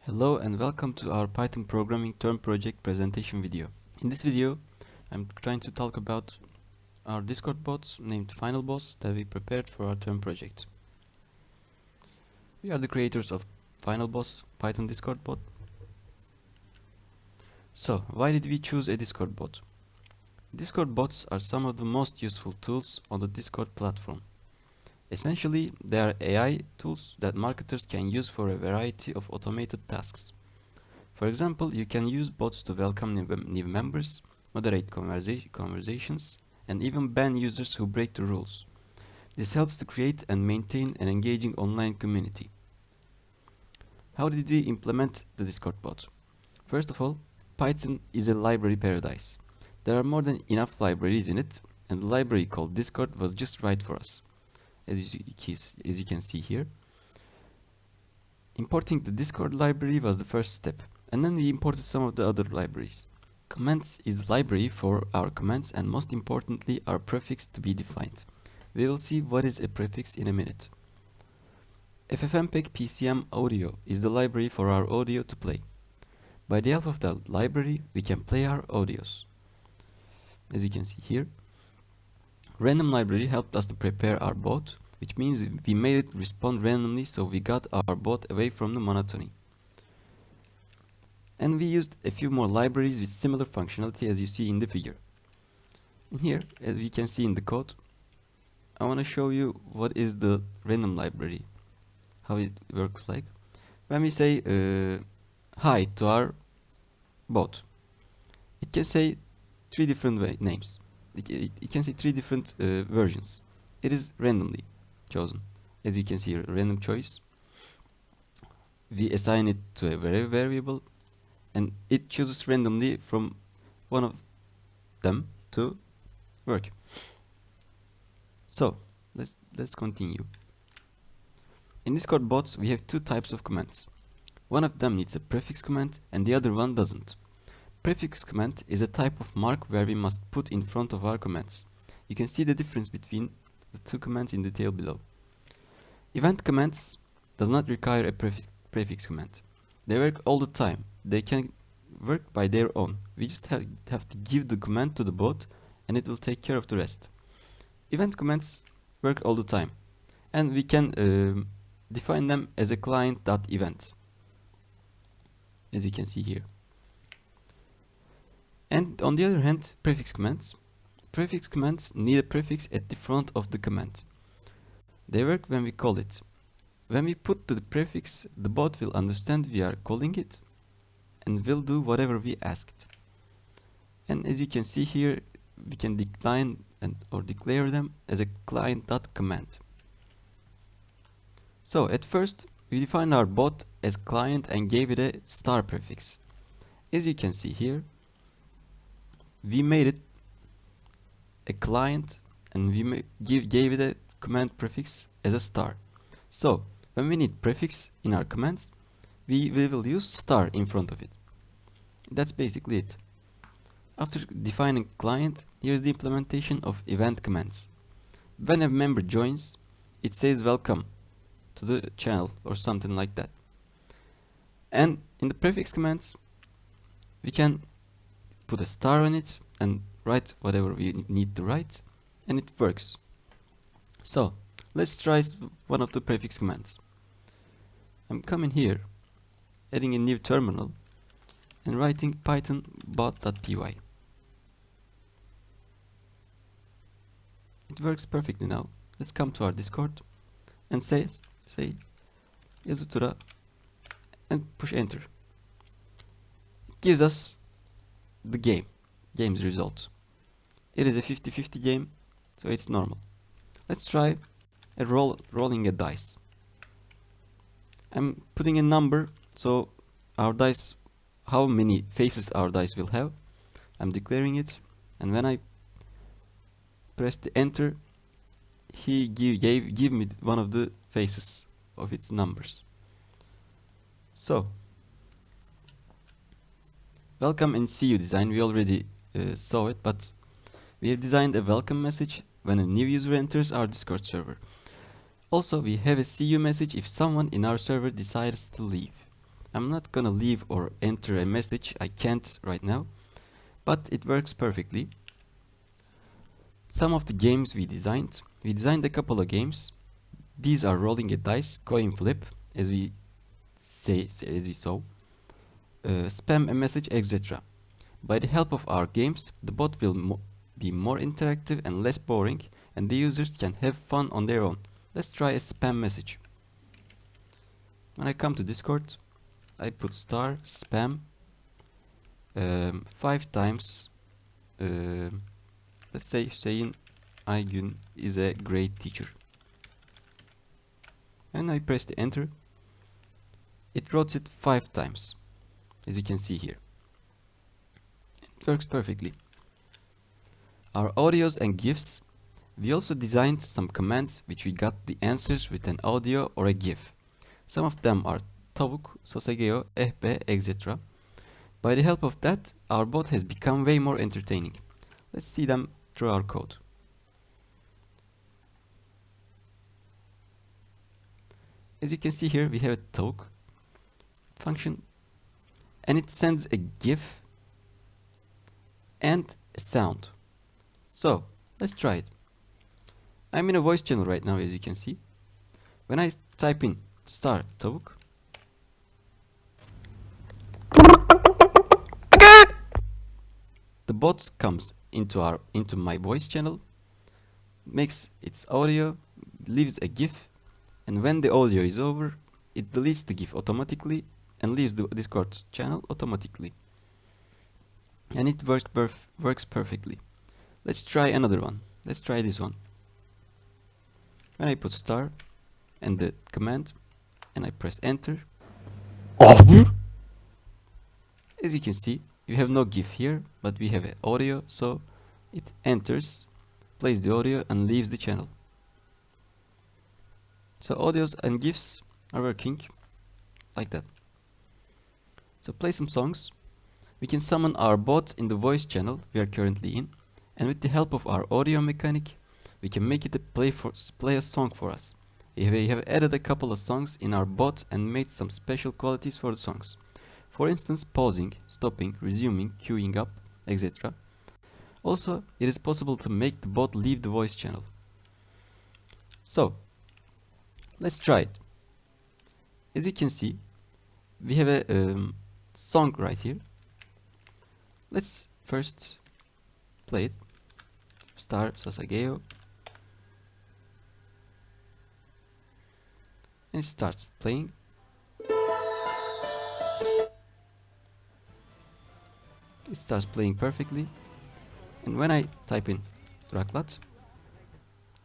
Hello and welcome to our Python programming term project presentation video. In this video, I'm trying to talk about our Discord bot named FinalBoss that we prepared for our term project. We are the creators of FinalBoss Python Discord bot. So, why did we choose a Discord bot? Discord bots are some of the most useful tools on the Discord platform. Essentially, they are AI tools that marketers can use for a variety of automated tasks. For example, you can use bots to welcome new members, moderate conversations, and even ban users who break the rules. This helps to create and maintain an engaging online community. How did we implement the Discord bot? First of all, Python is a library paradise. There are more than enough libraries in it, and the library called Discord was just right for us. As you can see here. Importing the Discord library was the first step, and then we imported some of the other libraries. Comments is the library for our comments and most importantly our prefix to be defined. We will see what is a prefix in a minute. FFmpeg PCM audio is the library for our audio to play. By the help of the library we can play our audios. As you can see here. Random library helped us to prepare our bot, which means we made it respond randomly, so we got our bot away from the monotony. And we used a few more libraries with similar functionality as you see in the figure. In here, as we can see in the code, I want to show you what is the random library, how it works like. When we say hi to our bot, it can say three different names. It can say three different versions. It is randomly chosen. As you can see, random choice. We assign it to a variable, and it chooses randomly from one of them to work. So let's continue. In Discord bots, we have two types of commands. One of them needs a prefix command, and the other one doesn't. Prefix command is a type of mark where we must put in front of our commands. You can see the difference between the two commands in detail below. Event commands does not require a prefix command. They work all the time. They can work by their own. We just have to give the command to the bot and it will take care of the rest. Event commands work all the time, and we can define them as a client.event, as you can see here. And on the other hand, prefix commands need a prefix at the front of the command. They work when we call it. When we put the prefix, the bot will understand we are calling it and will do whatever we asked. And as you can see here, we can decline or declare them as a client.command. So at first, we defined our bot as client and gave it a star prefix. As you can see here, we made it a client and we gave it a command prefix as a star. So when we need prefix in our commands, we will use star in front of it. That's basically it. After defining client, here's the implementation of event commands. When a member joins, it says welcome to the channel or something like that. And in the prefix commands, we can put a star on it and write whatever we need to write, and it works. So let's try one of the prefix commands. I'm coming here, adding a new terminal and writing python bot.py. It works perfectly now. Let's come to our Discord and say Yazutura and push enter. It gives us the game's result. It is a 50-50 game, so it's normal. Let's try rolling a dice. I'm putting a number, so our dice, how many faces our dice will have. I'm declaring it, and when I press the enter, he give me one of the faces of its numbers. So welcome and see you design, we already saw it, but we have designed a welcome message when a new user enters our Discord server. Also, we have a see you message if someone in our server decides to leave. I'm not gonna leave or enter a message, I can't right now, but it works perfectly. Some of the games we designed a couple of games. These are rolling a dice, coin flip, as we saw, spam a message, etc. By the help of our games, the bot will be more interactive and less boring, and the users can have fun on their own. Let's try a spam message. When I come to Discord, I put star spam 5 times. Let's say Hüseyin Aygün is a great teacher. And I press the enter. It wrote it 5 times, as you can see here. It works perfectly. Our audios and GIFs, we also designed some commands which we got the answers with an audio or a GIF. Some of them are tavuk, sasageo, ehbe, etc. By the help of that, our bot has become way more entertaining. Let's see them through our code. As you can see here, we have a tavuk function, and it sends a GIF and a sound. So let's try it. I'm in a voice channel right now, as you can see. When I type in star tavuk, the bot comes into my voice channel, makes its audio, leaves a GIF, and when the audio is over, it deletes the GIF automatically and leaves the Discord channel automatically. And it works perfectly. Let's try another one. Let's try this one. When I put star and the command and I press enter, as you can see, you have no GIF here, but we have an audio, so it enters, plays the audio and leaves the channel. So audios and GIFs are working like that. So play some songs. We can summon our bot in the voice channel we are currently in, and with the help of our audio mechanic, we can make it play a song for us. We have added a couple of songs in our bot and made some special qualities for the songs. For instance, pausing, stopping, resuming, queuing up, etc. Also, it is possible to make the bot leave the voice channel. So, let's try it. As you can see, we have a song right here. Let's first play it. Star Sasageo. And it starts playing. It starts playing perfectly. And when I type in Raklat,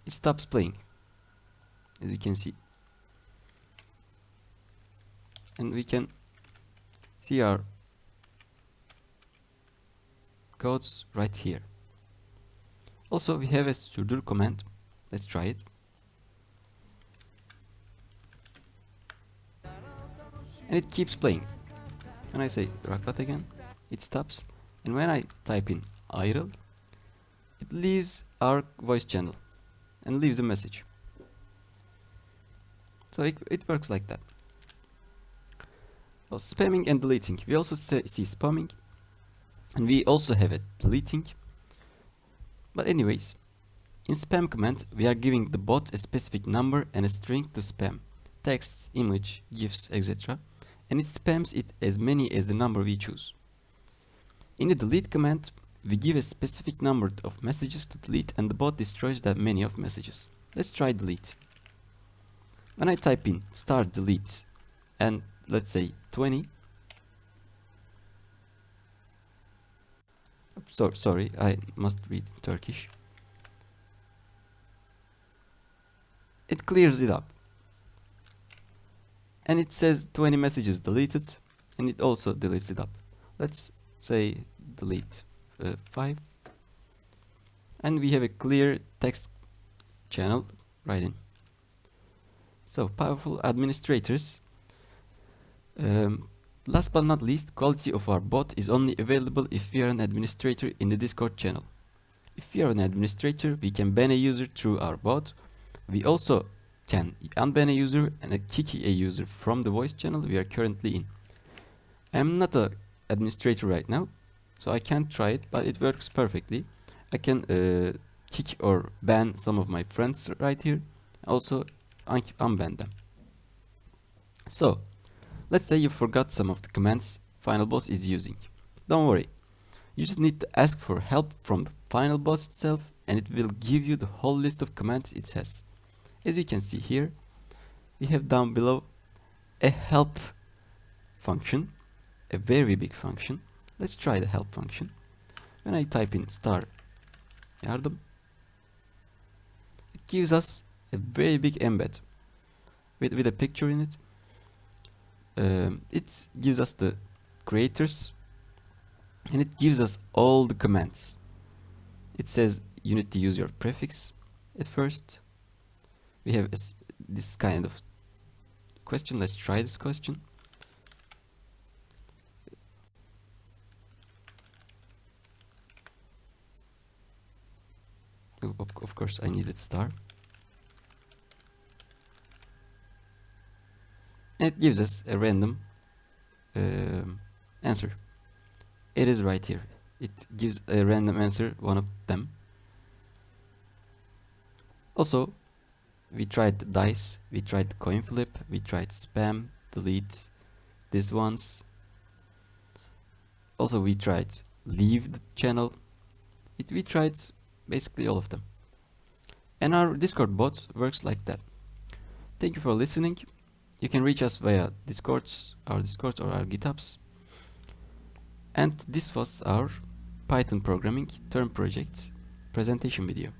it stops playing, as you can see. And we can see our codes right here. Also, we have a sürdür command. Let's try it. And it keeps playing. When I say Raklat again, it stops. And when I type in ayrıl, it leaves our voice channel and leaves a message. So it works like that. Well, spamming and deleting. We also see spamming, and we also have a deleting. But anyways, in spam command, we are giving the bot a specific number and a string to spam. Texts, image, GIFs, etc. And it spams it as many as the number we choose. In the delete command, we give a specific number of messages to delete and the bot destroys that many of messages. Let's try delete. When I type in star delete and let's say 20. Sorry, I must read Turkish. It clears it up. And it says 20 messages deleted, and it also deletes it up. Let's say delete 5. And we have a clear text channel right in. So, powerful administrators. Last but not least, quality of our bot is only available if we are an administrator in the Discord channel. If we are an administrator, we can ban a user through our bot. We also can unban a user and kick a user from the voice channel we are currently in. I'm not a administrator right now, so I can't try it, but it works perfectly. I can kick or ban some of my friends right here. Also unban them. So let's say you forgot some of the commands FinalBoss is using. Don't worry, you just need to ask for help from the FinalBoss itself, and it will give you the whole list of commands it has. As you can see here, we have down below a help function, a very big function. Let's try the help function. When I type in star yardım, it gives us a very big embed with a picture in it. It gives us the creators, and it gives us all the commands. It says you need to use your prefix at first. We have this kind of question. Let's try this question. Of course, I needed star. And it gives us a random answer. It is right here. It gives a random answer, one of them. Also, we tried dice, we tried coin flip, we tried spam, delete these ones. Also, we tried leave the channel. We tried basically all of them. And our Discord bot works like that. Thank you for listening. You can reach us via Discords or our GitHubs. And this was our Python programming term project presentation video.